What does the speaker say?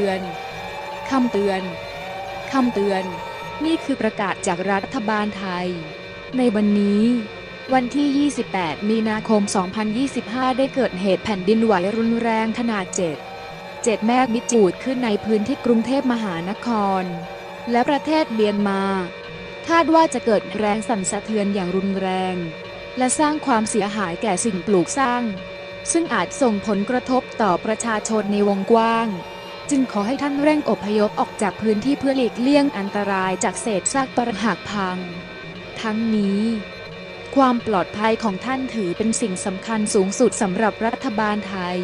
อนคำเตือนคำเตือนนี่คือประกาศจากรัฐบาลไทยในวันนี้วันที่ 28 มีนาคม 2025 ได้เกิดเหตุแผ่นดินไหวรุนแรงขนาด 7 แมกนิจูดขึ้นในพื้นที่กรุงเทพมหานครและประเทศเมียนมาคาดว่าจะเกิดแรงสั่นสะเทือนอย่างรุนแรงและสร้างความเสียหายแก่สิ่งปลูกสร้างซึ่งอาจส่งผลกระทบต่อประชาชนในวงกว้างจึงขอให้ท่านเร่งอพยพออกจากพื้นที่เพื่อหลีกเลี่ยงอันตรายจากเศษซากปรักหักพังทั้งนี้ความปลอดภัยของท่านถือเป็นสิ่งสำคัญสูงสุดสำหรับรัฐบาลไทย